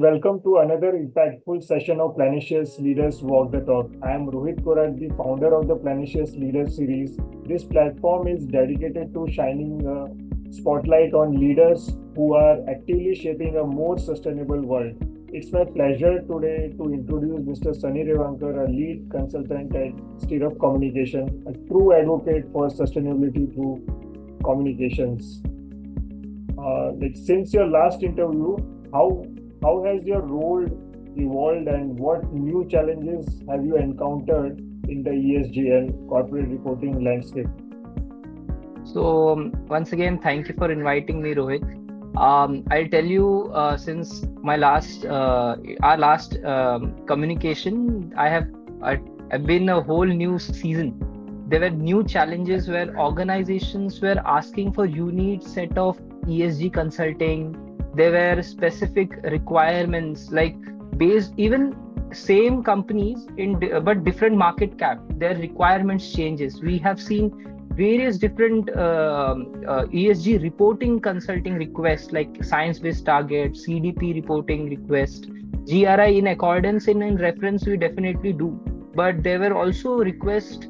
welcome to another impactful session of Planecious Leaders Walk the Talk. I am Rohit Korat, the founder of the Planecious Leaders series. This platform is dedicated to shining a spotlight on leaders who are actively shaping a more sustainable world. It's my pleasure today to introduce Mr. Sunny Revankar, a lead consultant at Stirrup Communication, a true advocate for sustainability through communications. Since your last interview, how how has your role evolved and what new challenges have you encountered in the ESG and corporate reporting landscape? Once again, thank you for inviting me, Rohit. I'll tell you, since our last communication, I've been a whole new season. There were new challenges where organizations were asking for unique set of ESG consulting. There were specific requirements, like based even same companies but different market cap. Their requirements changes. We have seen various different ESG reporting consulting requests, like science-based target, CDP reporting request, GRI in accordance in reference we definitely do. But there were also requests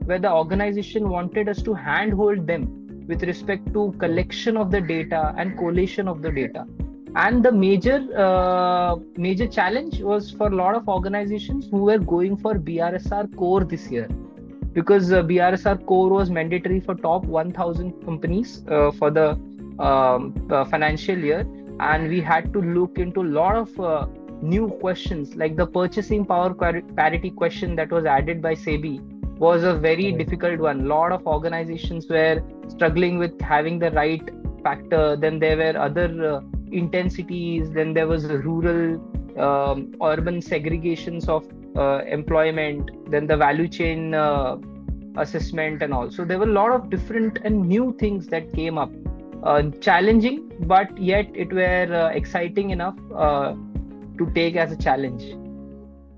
where the organization wanted us to handhold them with respect to collection of the data and collation of the data. And the major challenge was for a lot of organizations who were going for BRSR core this year, because BRSR core was mandatory for top 1000 companies for the financial year, and we had to look into a lot of new questions, like the purchasing power parity question that was added by SEBI was a very difficult one. A lot of organizations were struggling with having the right factor. Then there were other intensities. Then there was rural, urban segregations of employment. Then the value chain assessment and all. So there were a lot of different and new things that came up. Challenging, but yet it were exciting enough to take as a challenge.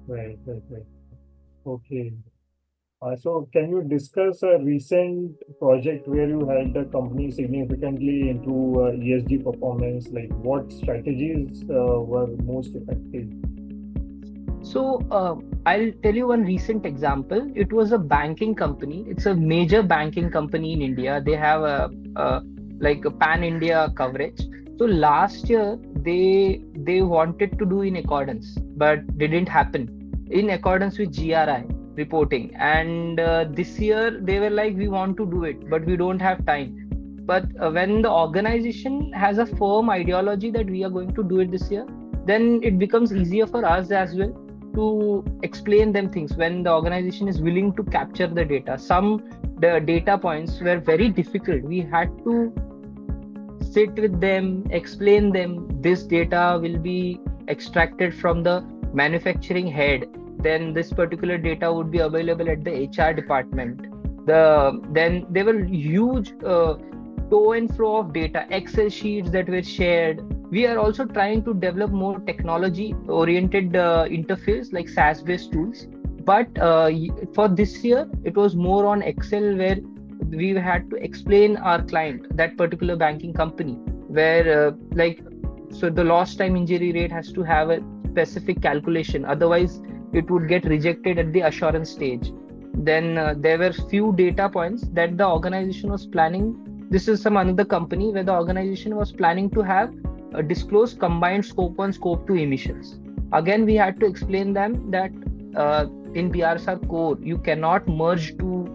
Right. Okay. So can you discuss a recent project where you helped the company significantly improve ESG performance? Like what strategies were most effective? I'll tell you one recent example. It was a banking company. It's a major banking company in India. They have a like a pan-India coverage. So last year they wanted to do in accordance, but didn't happen in accordance with GRI reporting. And this year they were like, we want to do it, but we don't have time. But when the organization has a firm ideology that we are going to do it this year, then it becomes easier for us as well to explain them things when the organization is willing to capture the data. The data points were very difficult. We had to sit with them, explain them this data will be extracted from the manufacturing head, then this particular data would be available at the HR department. Then there were huge to and fro of data, Excel sheets that were shared. We are also trying to develop more technology oriented interface, like SaaS based tools. But for this year it was more on Excel, where we had to explain our client, that particular banking company, where so the lost time injury rate has to have a specific calculation, otherwise it would get rejected at the assurance stage. Then there were few data points that the organization was planning. This is some another company where the organization was planning to have a disclosed combined scope 1 scope 2 emissions. Again, we had to explain them that in BRSR core you cannot merge two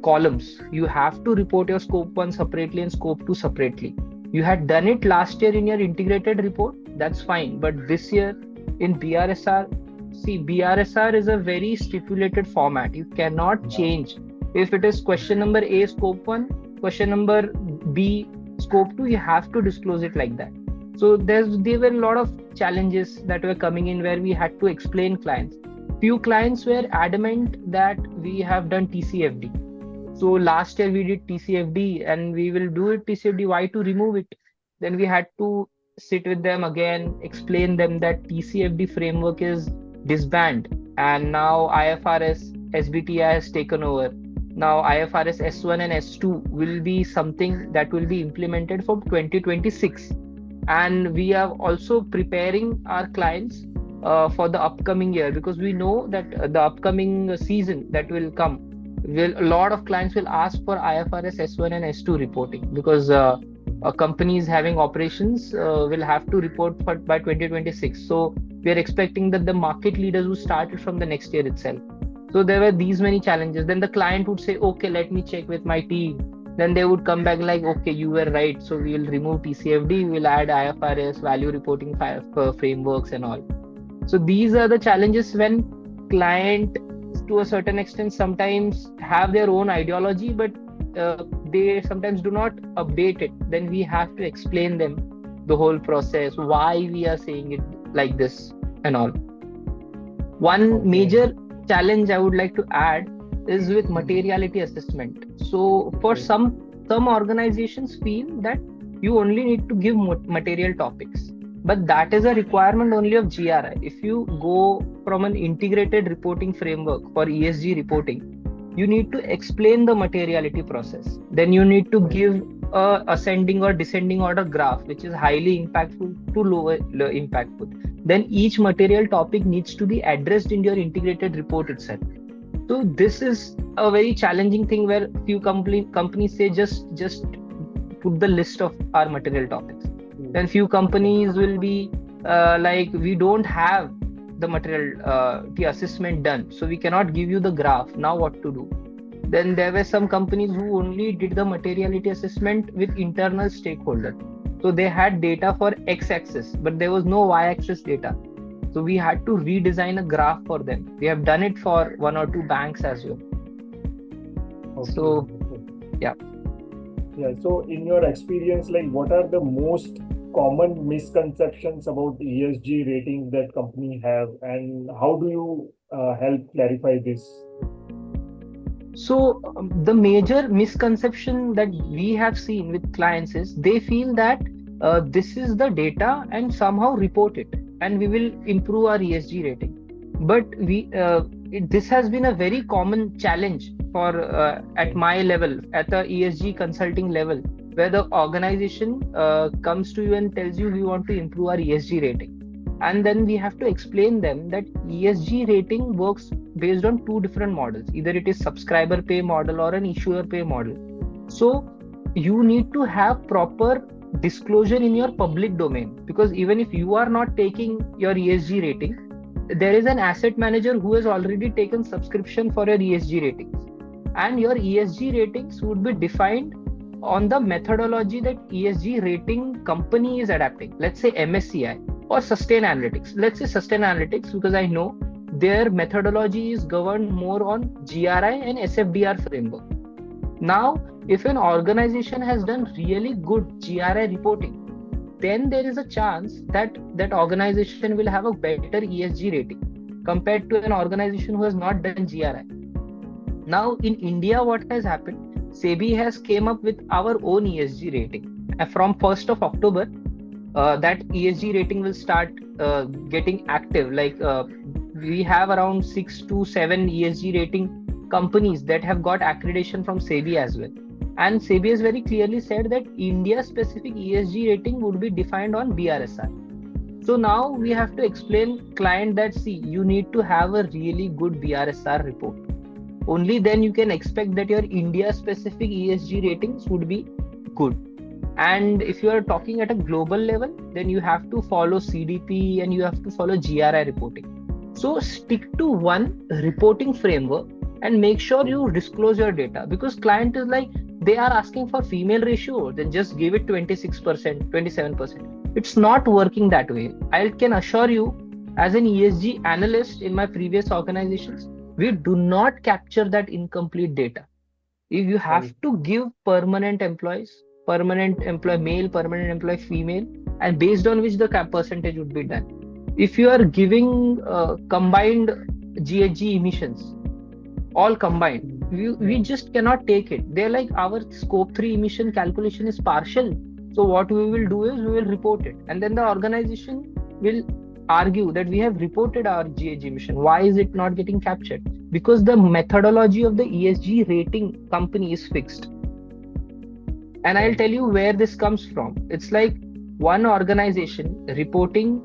columns. You have to report your scope 1 separately and scope 2 separately. You had done it last year in your integrated report, that's fine, but this year in BRSR, see, BRSR is a very stipulated format. You cannot change. If it is question number A scope 1, question number B scope 2, you have to disclose it like that. So there were a lot of challenges that were coming in where we had to explain clients. Few clients were adamant that we have done TCFD. So last year we did TCFD and we will do it TCFD. Why to remove it? Then we had to sit with them again, explain them that TCFD framework is disbanded, and now IFRS SBTI has taken over. Now IFRS S1 and S2 will be something that will be implemented from 2026. And we are also preparing our clients for the upcoming year, because we know that the upcoming season that will come, will a lot of clients will ask for IFRS S1 and S2 reporting, because companies having operations will have to report for by 2026. So we are expecting that the market leaders who started from the next year itself. So there were these many challenges. Then the client would say, okay, let me check with my team. Then they would come back like, okay, you were right. So we will remove TCFD, we'll add IFRS, value reporting frameworks and all. So these are the challenges when client, to a certain extent, sometimes have their own ideology, but they sometimes do not update it. Then we have to explain them the whole process, why we are saying it like this and all. One Okay. major challenge I would like to add is with Mhm. materiality assessment. So for Okay. some organizations feel that you only need to give material topics, but that is a requirement only of GRI. If you go from an integrated reporting framework for ESG reporting, you need to explain the materiality process. Then you need to Right. give a ascending or descending order graph, which is highly impactful to low impactful. Then each material topic needs to be addressed in your integrated report itself. So this is a very challenging thing where few companies say just put the list of our material topics. Then few Okay. companies will be like, we don't have the material the assessment done, so we cannot give you the graph. Now what to do? Then there were some companies who only did the materiality assessment with internal stakeholders. So they had data for x-axis, but there was no y-axis data. So we had to redesign a graph for them. We have done it for one or two banks as well. Okay. So Okay. yeah. Yeah. So, in your experience, like, what are the most common misconceptions about ESG ratings that company have, and how do you help clarify this? So the major misconception that we have seen with clients is they feel that this is the data and somehow report it, and we will improve our ESG rating. But this has been a very common challenge for at Right. my level, at the ESG consulting level, where the organization comes to you and tells you we want to improve our ESG rating, and then we have to explain them that ESG rating works based on two different models. Either it is subscriber pay model or an issuer pay model. So you need to have proper disclosure in your public domain, because even if you are not taking your ESG rating, there is an asset manager who has already taken subscription for your ESG ratings, and your ESG ratings would be defined on the methodology that ESG rating company is adapting. Let's say MSCI or Sustain Analytics. Let's say Sustain Analytics, because I know their methodology is governed more on GRI and SFDR framework. Now, if an organization has done really good GRI reporting, then there is a chance that that organization will have a better ESG rating compared to an organization who has not done GRI. Now in India, what has happened? SEBI has came up with our own ESG rating. From 1st of October, that ESG rating will start getting active. Like we have around 6 to 7 ESG rating companies that have got accreditation from SEBI as well. And SEBI has very clearly said that India specific ESG rating would be defined on BRSR. So now we have to explain client that, see, you need to have a really good BRSR report. Only then you can expect that your India specific ESG ratings would be good. And if you are talking at a global level, then you have to follow CDP and you have to follow GRI reporting. So stick to one reporting framework and make sure you disclose your data, because client is like, they are asking for female ratio, then just give it 26%, 27%. It's not working that way. I can assure you, as an ESG analyst in my previous organizations, we do not capture that incomplete data. If you have Right. to give permanent employees, permanent employee male, permanent employee female, and based on which the percentage would be done. If you are giving combined GHG emissions, all combined, we Yeah. just cannot take it. They're like, our scope 3 emission calculation is partial. So what we will do is we will report it. And then the organization will argue that we have reported our GHG emission. Why is it not getting captured? Because the methodology of the ESG rating company is fixed. And I'll Right. tell you where this comes from. It's like one organization reporting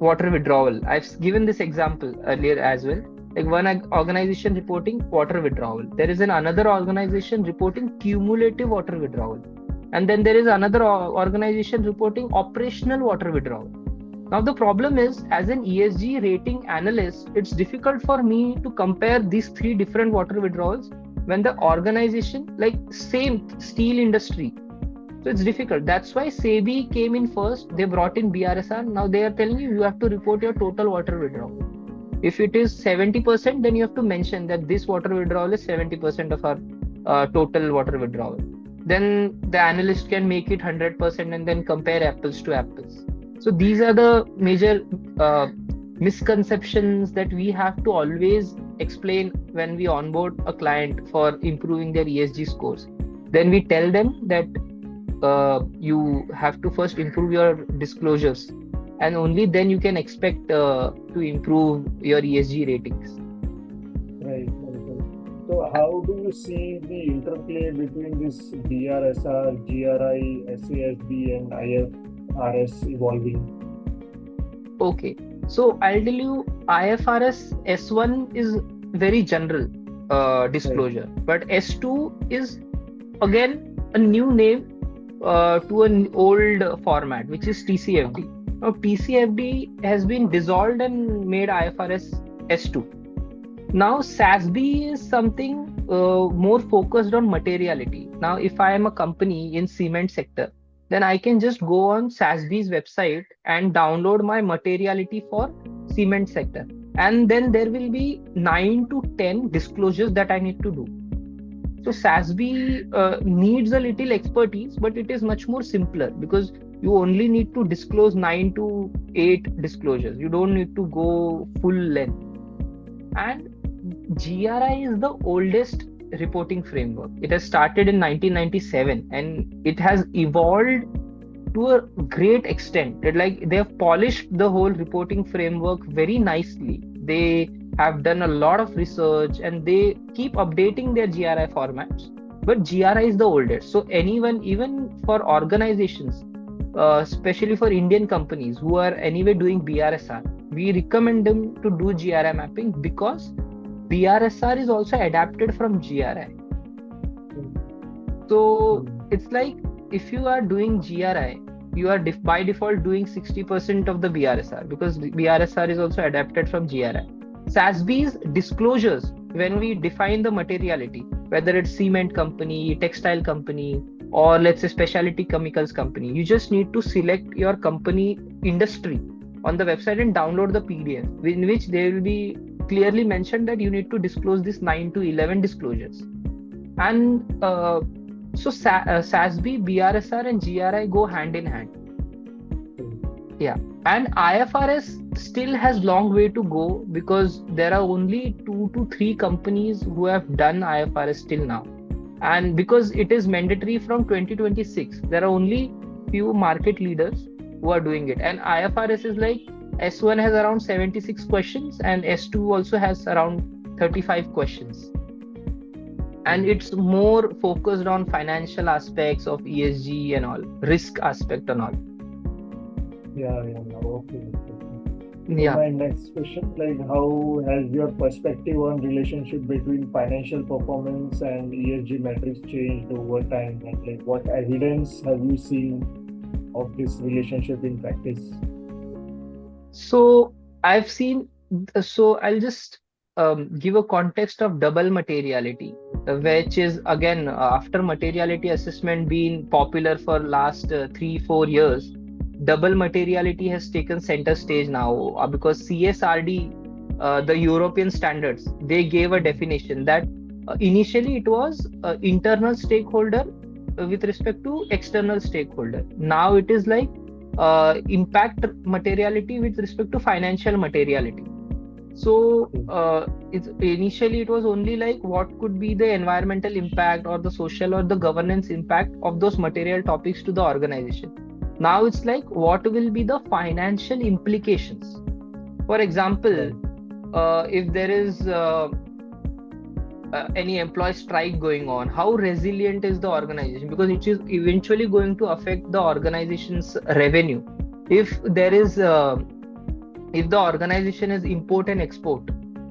water withdrawal. I've given this example earlier as well. Like one organization reporting water withdrawal. There is another organization reporting cumulative water withdrawal. And then there is another organization reporting operational water withdrawal. Now, the problem is, as an ESG rating analyst, it's difficult for me to compare these three different water withdrawals when the organization, like same steel industry. So it's difficult. That's why SEBI came in first. They brought in BRSR. Now they are telling you have to report your total water withdrawal. If it is 70%, then you have to mention that this water withdrawal is 70% of our total water withdrawal. Then the analyst can make it 100% and then compare apples to apples. So these are the major misconceptions that we have to always explain when we onboard a client for improving their ESG scores. Then we tell them that you have to first improve your disclosures, and only then you can expect to improve your ESG ratings. Right. So how do you see the interplay between this BRSR, GRI, SASB, and IFRS evolving? Okay, so I'll tell you, IFRS S1 is very general disclosure, but S2 is again a new name to an old format, which is TCFD. Now, TCFD has been dissolved and made IFRS S2. Now, SASB is something more focused on materiality. Now, if I am a company in cement sector, then I can just go on SASB's website and download my materiality for cement sector. And then there will be 9 to 10 disclosures that I need to do. So SASB needs a little expertise, but it is much more simpler because you only need to disclose 9 to 8 disclosures. You don't need to go full length. And GRI is the oldest reporting framework. It has started in 1997 and it has evolved to a great extent. They have polished the whole reporting framework very nicely. They have done a lot of research and they keep updating their GRI formats. But GRI is the oldest. So anyone, even for organizations, especially for Indian companies who are anyway doing BRSR, we recommend them to do GRI mapping because BRSR is also adapted from GRI. So it's like if you are doing GRI, you are by default doing 60% of the BRSR because BRSR is also adapted from GRI. SASB's disclosures, when we define the materiality, whether it's cement company, textile company, or let's say specialty chemicals company, you just need to select your company industry on the website and download the PDF, in which there will be clearly mentioned that you need to disclose this 9 to 11 disclosures. And so SASB, BRSR, and GRI go hand in hand. Yeah, and IFRS still has long way to go because there are only 2 to 3 companies who have done IFRS till now. And because it is mandatory from 2026, there are only few market leaders who are doing it. And IFRS is like S1 has around 76 questions and S2 also has around 35 questions. And it's more focused on financial aspects of ESG and all, risk aspect and all. Yeah, okay. Yeah. My next question, like how has your perspective on relationship between financial performance and ESG metrics changed over time, and like what evidence have you seen of this relationship in practice? So I've seen, so I'll just give a context of double materiality, which is again after materiality assessment being popular for last 3-4 years, double materiality has taken center stage now because CSRD, the European standards, they gave a definition that initially it was internal stakeholder with respect to external stakeholder. Now it is like impact materiality with respect to financial materiality. So initially it was only like what could be the environmental impact or the social or the governance impact of those material topics to the organization. Now it's like what will be the financial implications. For example, if there is any employee strike going on, how resilient is the organization, because it is eventually going to affect the organization's revenue. If there is if the organization is import and export,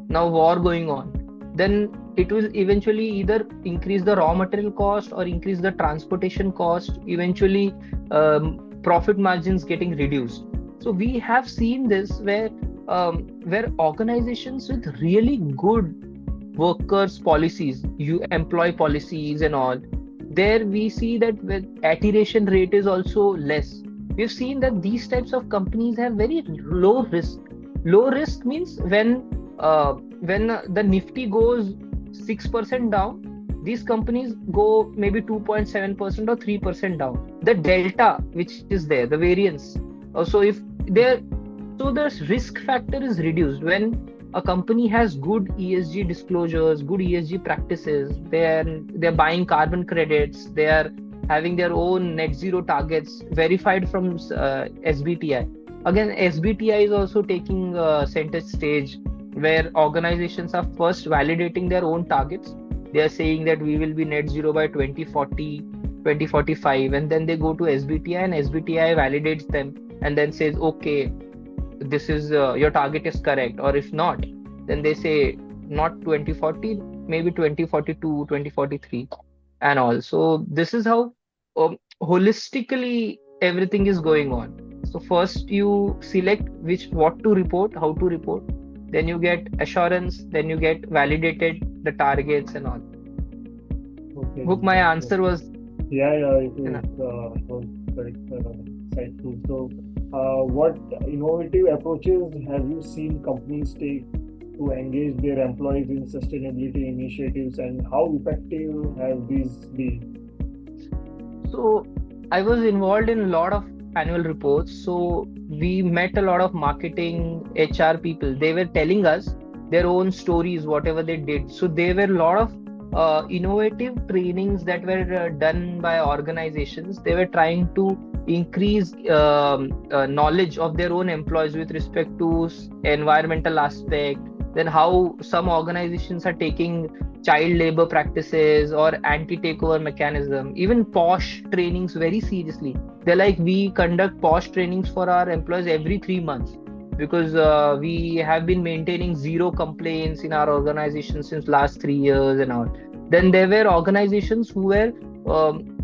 now war going on, then it will eventually either increase the raw material cost or increase the transportation cost, eventually profit margins getting reduced. So we have seen this where organizations with really good workers policies, you employ policies and all, there we see that with attrition rate is also less. We've seen that these types of companies have very low risk. Low risk means when the nifty goes 6% down, these companies go maybe 2.7% or 3% down. The delta which is there, the variance, so if there, so the risk factor is reduced when a company has good ESG disclosures, good ESG practices. They're buying carbon credits. They are having their own net zero targets verified from SBTI. Again, SBTI is also taking center stage, where organizations are first validating their own targets. They are saying that we will be net zero by 2040, 2045, and then they go to SBTI, and SBTI validates them and then says, okay, this is your target is correct, or if not, then they say not 2040, maybe 2042, 2043 and all. So this is how holistically everything is going on. So first you select which what to report, how to report, then you get assurance, then you get validated the targets and all. Okay. Hope my answer was Yeah, it is enough. was correct, insightful. So, what innovative approaches have you seen companies take to engage their employees in sustainability initiatives, and how effective have these been? So I was involved in a lot of annual reports. So we met a lot of marketing, HR people. They were telling us their own stories, whatever they did. So there were a lot of innovative trainings that were done by organizations. They were trying to increase knowledge of their own employees with respect to environmental aspect. Then how some organizations are taking child labor practices or anti-takeover mechanism, even posh trainings very seriously. They're like, we conduct posh trainings for our employees every 3 months because we have been maintaining zero complaints in our organization since last 3 years and all. Then there were organizations who were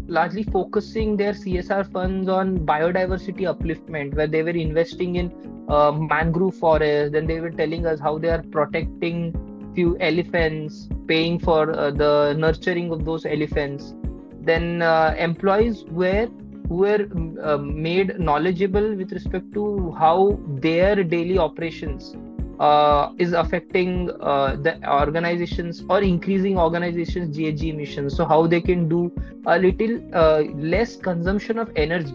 largely focusing their CSR funds on biodiversity upliftment, where they were investing in mangrove forests. Then they were telling us how they are protecting few elephants, paying for the nurturing of those elephants. Then employees were made knowledgeable with respect to how their daily operations is affecting the organizations or increasing organizations' GHG emissions. So how they can do a little less consumption of energy,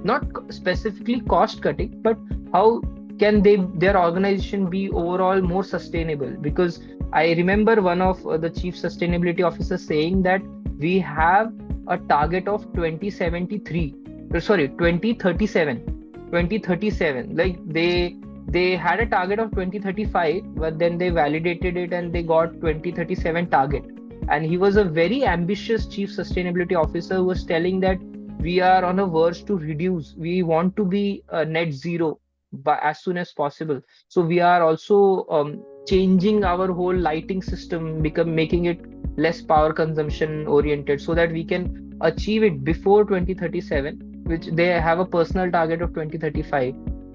not specifically cost cutting, but how can their organization be overall more sustainable. Because I remember one of the chief sustainability officers saying that we have a target of 2073, sorry, 2037. Like they had a target of 2035, but then they validated it and they got 2037 target. And he was a very ambitious chief sustainability officer who was telling that we are on a verge to reduce. We want to be net zero by as soon as possible. So we are also changing our whole lighting system, making it less power consumption oriented, so that we can achieve it before 2037, which they have a personal target of 2035.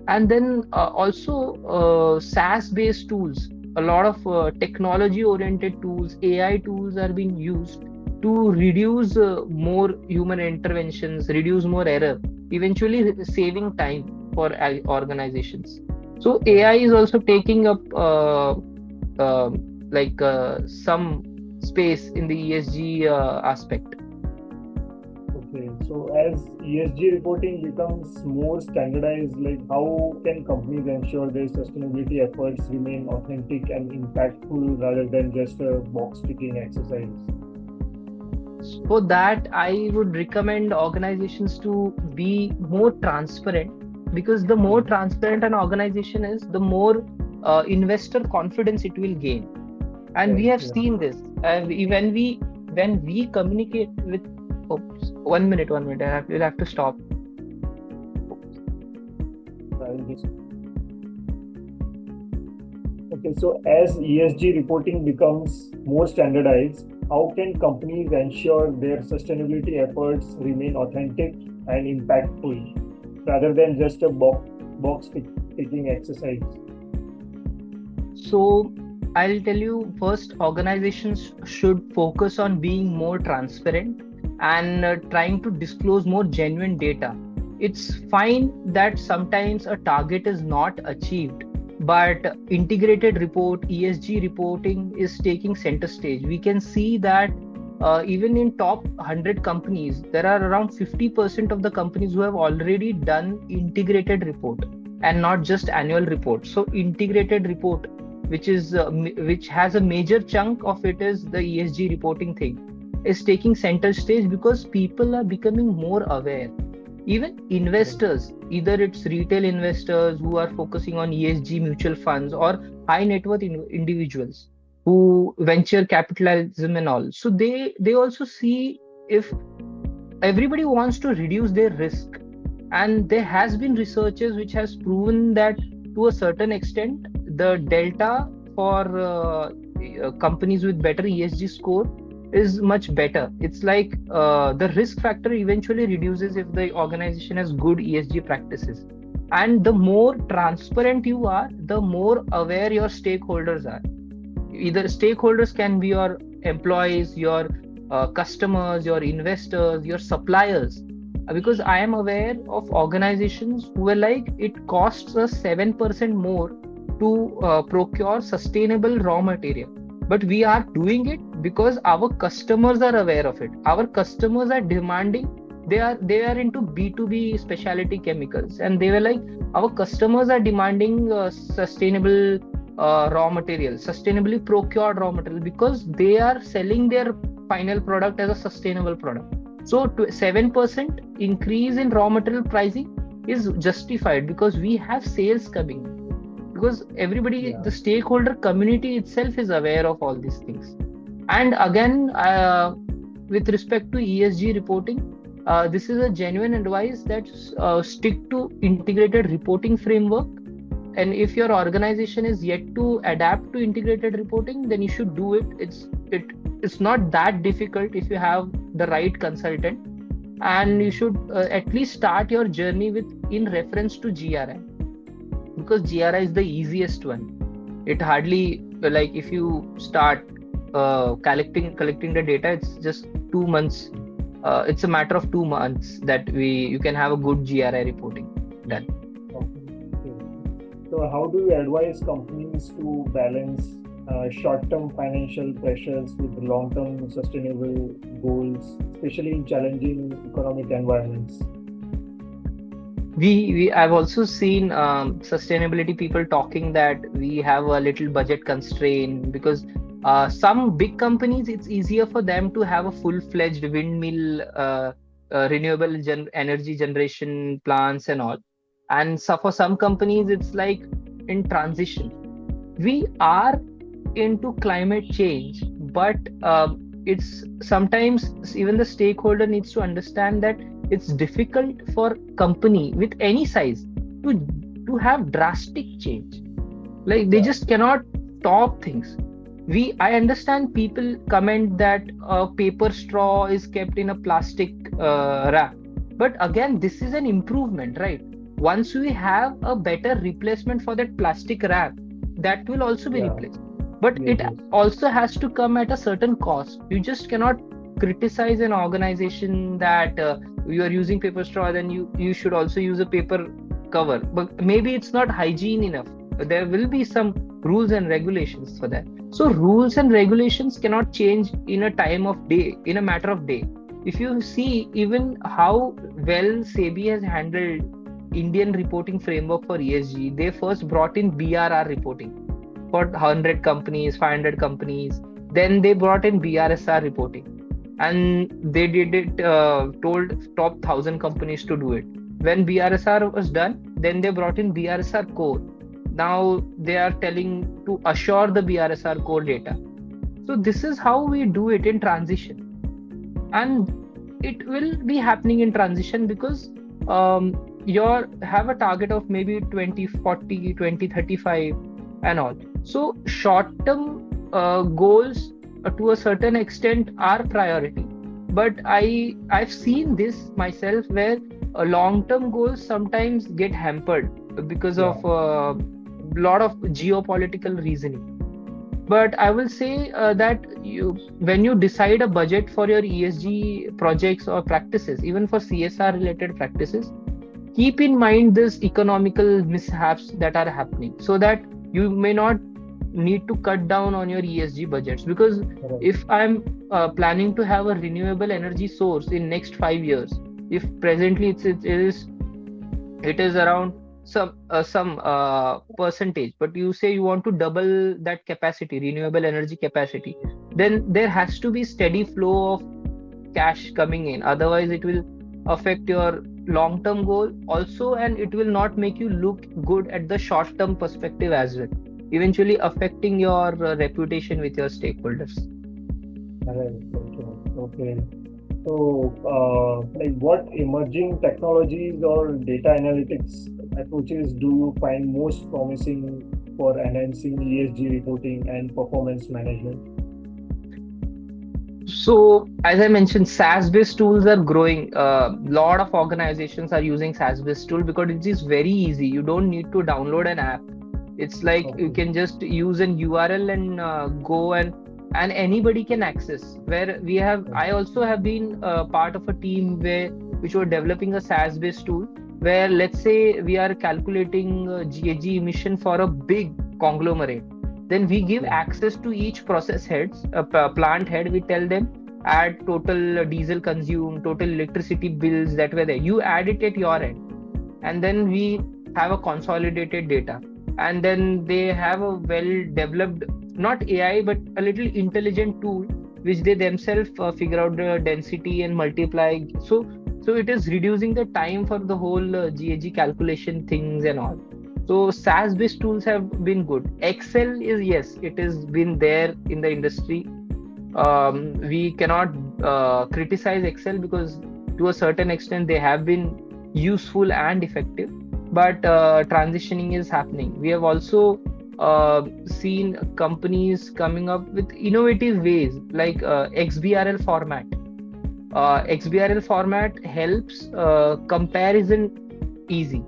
And then also SaaS based tools, a lot of technology oriented tools, AI tools are being used to reduce more human interventions, reduce more error, eventually saving time for organizations. So AI is also taking up uh, some space in the ESG aspect. Okay, so as ESG reporting becomes more standardized, like how can companies ensure their sustainability efforts remain authentic and impactful rather than just a box ticking exercise? For that, I would recommend organizations to be more transparent, because the more transparent an organization is, the more investor confidence it will gain. And we Right. have Yeah. seen this when we communicate with. Oops, 1 minute, 1 minute. We'll have to stop. I'll just Okay, so as ESG reporting becomes more standardized, how can companies ensure their sustainability efforts remain authentic and impactful rather than just a ticking exercise? So I'll tell you first, organizations should focus on being more transparent and trying to disclose more genuine data. It's fine that sometimes a target is not achieved, but integrated report, ESG reporting is taking center stage. We can see that even in top 100 companies, there are around 50% of the companies who have already done integrated report and not just annual report. So integrated report, which has a major chunk of it is the ESG reporting thing, is taking center stage because people are becoming more aware. Even Right. investors, either it's retail investors who are focusing on ESG mutual funds or high net worth individuals who venture capitalism and all. So they also see, if everybody wants to reduce their risk, and there has been researches which has proven that to a certain extent the delta for companies with better ESG score is much better. It's like the risk factor eventually reduces if the organization has good ESG practices. And the more transparent you are, the more aware your stakeholders are. Either stakeholders can be your employees, your customers, your investors, your suppliers. Because I am aware of organizations who were like, it costs us 7% more to procure sustainable raw material, but we are doing it because our customers are aware of it. Our customers are demanding. They are into B2B specialty chemicals, and they were like, our customers are demanding sustainable raw material, sustainably procured raw material, because they are selling their final product as a sustainable product. So 7% increase in raw material pricing is justified because we have sales coming in. Because everybody, Yeah. the stakeholder community itself is aware of all these things. And again, with respect to ESG reporting, this is a genuine advice that stick to integrated reporting framework. And if your organization is yet to adapt to integrated reporting, then you should do it. It's not that difficult if you have the right consultant, and you should at least start your journey with in reference to GRI, because GRI is the easiest one. It hardly, like, if you start collecting the data, it's just 2 months. It's a matter of 2 months that you can have a good GRI reporting done. Okay. So, how do you advise companies to balance short-term financial pressures with long-term sustainable goals, especially in challenging economic environments? We I've also seen sustainability people talking that we have a little budget constraint, because some big companies, it's easier for them to have a full-fledged windmill renewable energy generation plants and all. And so for some companies it's like in transition. We are into climate change, but it's sometimes even the stakeholder needs to understand that it's difficult for company with any size to have drastic change. Like, they Yeah. just cannot stop things. I understand people comment that a paper straw is kept in a plastic wrap, but again, this is an improvement, right? Once we have a better replacement for that plastic wrap, that will also be Yeah. replaced, but Yes. it Yes. also has to come at a certain cost. You just cannot criticize an organization that you are using paper straw, then you should also use a paper cover, but maybe it's not hygiene enough. There will be some rules and regulations for that. So rules and regulations cannot change in a time of day, in a matter of day. If you see even how well SEBI has handled Indian reporting framework for ESG, they first brought in BRR reporting for 100 companies, 500 companies. Then they brought in BRSR reporting, and they did it, told top 1,000 companies to do it. When BRSR was done, then they brought in BRSR core. Now they are telling to assure the BRSR core data. So this is how we do it in transition, and it will be happening in transition because you have a target of maybe 2040, 2035 and all. So short term goals to a certain extent are priority, but I've seen this myself where long term goals sometimes get hampered because Yeah. of a lot of geopolitical reasoning. But I will say that when you decide a budget for your ESG projects or practices, even for CSR related practices, keep in mind this economical mishaps that are happening, so that you may not need to cut down on your ESG budgets. Because Right. if I'm planning to have a renewable energy source in next 5 years, if presently it is around some percentage, but you say you want to double that capacity, renewable energy capacity, then there has to be steady flow of cash coming in. Otherwise, it will affect your long term goal also, and it will not make you look good at the short term perspective as well, eventually affecting your reputation with your stakeholders. Right. Okay. Okay. So, like, what emerging technologies or data analytics approaches do you find most promising for enhancing ESG reporting and performance management? So, as I mentioned, SaaS-based tools are growing. A lot of organizations are using SaaS-based tool because it is very easy. You don't need to download an app. It's like you Okay. can just use an URL and go and anybody can access. Where we have, I also have been part of a team which were developing a SaaS-based tool where, let's say, we are calculating GHG emission for a big conglomerate. Then we give Okay. access to each process heads, a plant head. We tell them add total diesel consumed, total electricity bills that were there. You add it at your end, and then we have a consolidated data. And then they have a well developed, not AI, but a little intelligent tool which they themselves figure out the density and multiply. So it is reducing the time for the whole GHG calculation things and all. So SaaS based tools have been good. Excel is, yes, it has been there in the industry. We cannot criticize Excel because to a certain extent they have been useful and effective, but transitioning is happening. We have also seen companies coming up with innovative ways like XBRL format. XBRL format helps comparison easy.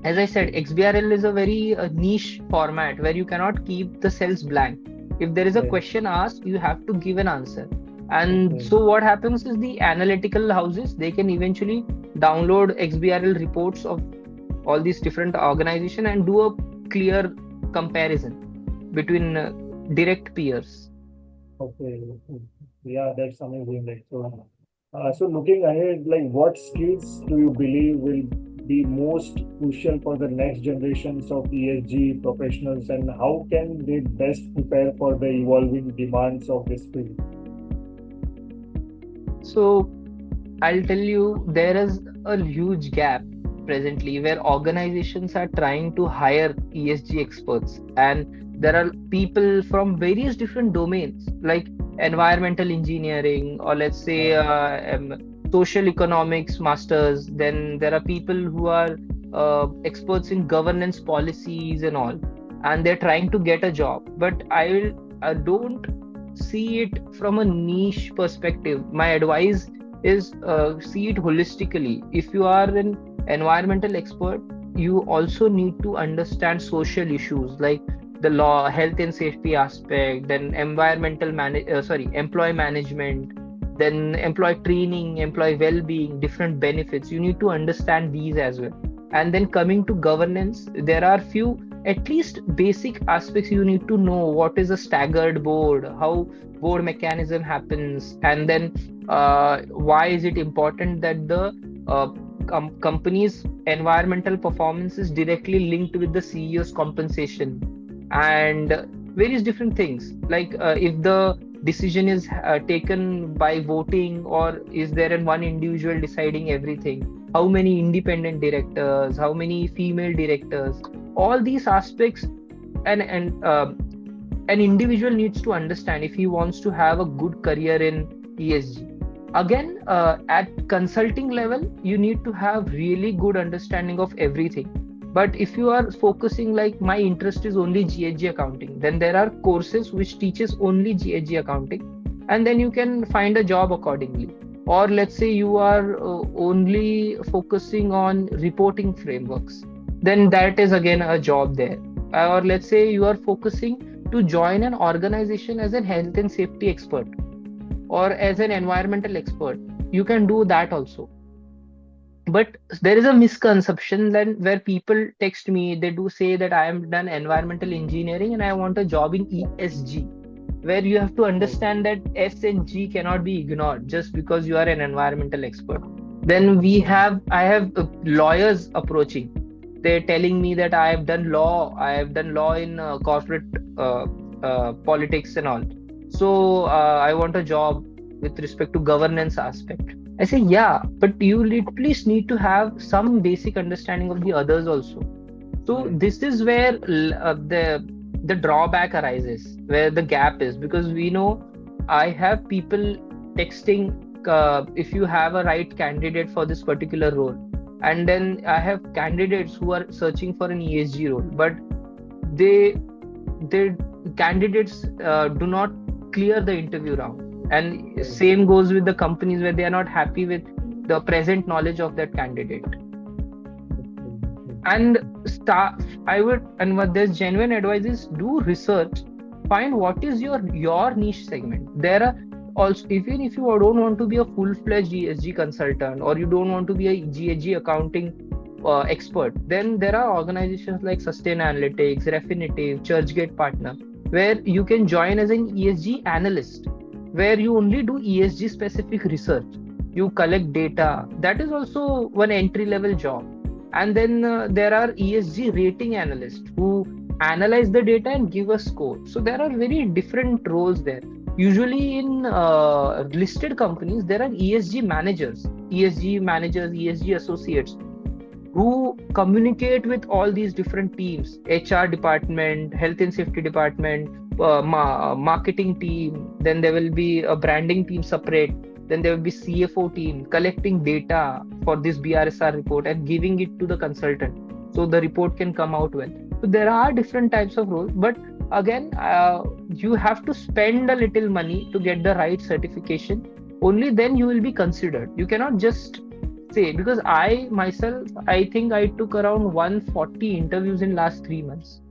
As I said, XBRL is a very niche format where you cannot keep the cells blank. If there is a Right. question asked, you have to give an answer. And Okay. so what happens is the analytical houses, they can eventually download XBRL reports of all these different organizations and do a clear comparison between direct peers. Okay. Yeah, that's amazing. Like, so, so looking ahead, like, what skills do you believe will be most crucial for the next generations of ESG professionals, and how can they best prepare for the evolving demands of this field? So I'll tell you, there is a huge gap presently where organizations are trying to hire ESG experts, and there are people from various different domains like environmental engineering, or let's say social economics masters. Then there are people who are experts in governance policies and all, and they're trying to get a job. But I don't see it from a niche perspective. My advice is see it holistically. If you are an environmental expert, you also need to understand social issues like the law, health and safety aspect, then employee management, then employee training, employee well-being, different benefits. You need to understand these as well. And then coming to governance, there are few at least basic aspects you need to know. What is a staggered board, how board mechanism happens, and then why is it important that the company's environmental performance is directly linked with the CEO's compensation, and various different things like if the decision is taken by voting, or is there in one individual deciding everything, how many independent directors, how many female directors, all these aspects. And an individual needs to understand if he wants to have a good career in ESG. Again, at consulting level, you need to have really good understanding of everything. But if you are focusing like my interest is only GHG accounting, then there are courses which teaches only GHG accounting, and then you can find a job accordingly. Or let's say you are only focusing on reporting frameworks, then that is again a job there. Or let's say you are focusing to join an organization as a health and safety expert or as an environmental expert, you can do that also. But there is a misconception that where people text me, they do say that I am done environmental engineering and I want a job in ESG, where you have to Oh, understand that S and G cannot be ignored just because you are an environmental expert. Then I have lawyers approaching. They're telling me that I have done law in corporate uh, politics and all. So I want a job with respect to governance aspect. I say, yeah, but you at least need to have some basic understanding of the others also. So right. this is where the drawback arises, where the gap is, because we know I have people texting if you have a right candidate for this particular role, and then I have candidates who are searching for an ESG role, but they the candidates do not clear the interview round, and Right. same goes with the companies where they are not happy with the present knowledge of that candidate. Okay. And start I would, and what there's genuine advice is, do research, find what is your niche segment. There are also, even if you don't want to be a full-fledged ESG consultant, or you don't want to be a GHG accounting expert, then there are organizations like Sustain Analytics, Refinitiv, Churchgate Partner, where you can join as an ESG analyst, where you only do ESG specific research. You collect data. That is also one entry level job. And then there are ESG rating analysts who analyze the data and give a score. So there are very different roles there. Usually in listed companies, there are ESG managers, ESG associates who communicate with all these different teams: HR department, health and safety department, marketing team. Then there will be a branding team separate. Then there will be CFO team collecting data for this BRSR report and giving it to the consultant so the report can come out well. So there are different types of roles, but again, you have to spend a little money to get the right certification. Only then you will be considered. You cannot just say, because I myself, I think I took around 140 interviews in last 3 months.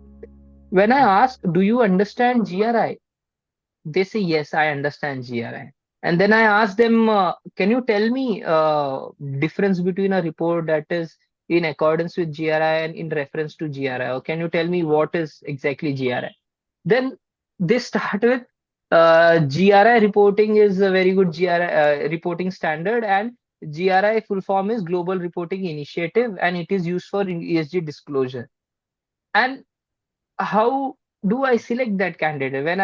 When I ask, do you understand GRI? They say, yes, I understand GRI. And then I ask them, can you tell me difference between a report that is in accordance with GRI and in reference to GRI? Or can you tell me what is exactly GRI? Then they start with GRI reporting is a very good GRI reporting standard, and GRI full form is Global Reporting Initiative, and it is used for ESG disclosure. And how do I select that candidate? When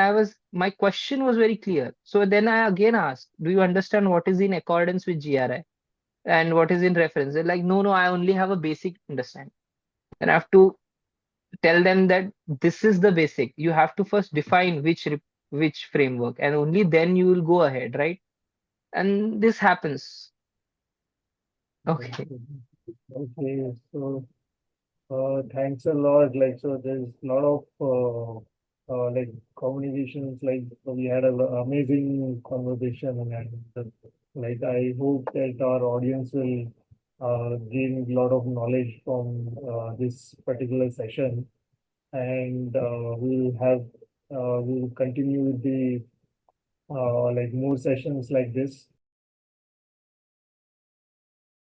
my question was very clear. So then I again asked, do you understand what is in accordance with GRI and what is in reference? They're like, no, no, I only have a basic understanding. And I have to tell them that this is the basic. You have to first define which framework, and only then you will go ahead, right? And this happens. Okay. Okay. Okay. So, thanks a lot. Like, so there's a lot of like communications. Like, so we had an amazing conversation, and like I hope that our audience will gain a lot of knowledge from this particular session, and we'll continue with the like more sessions like this.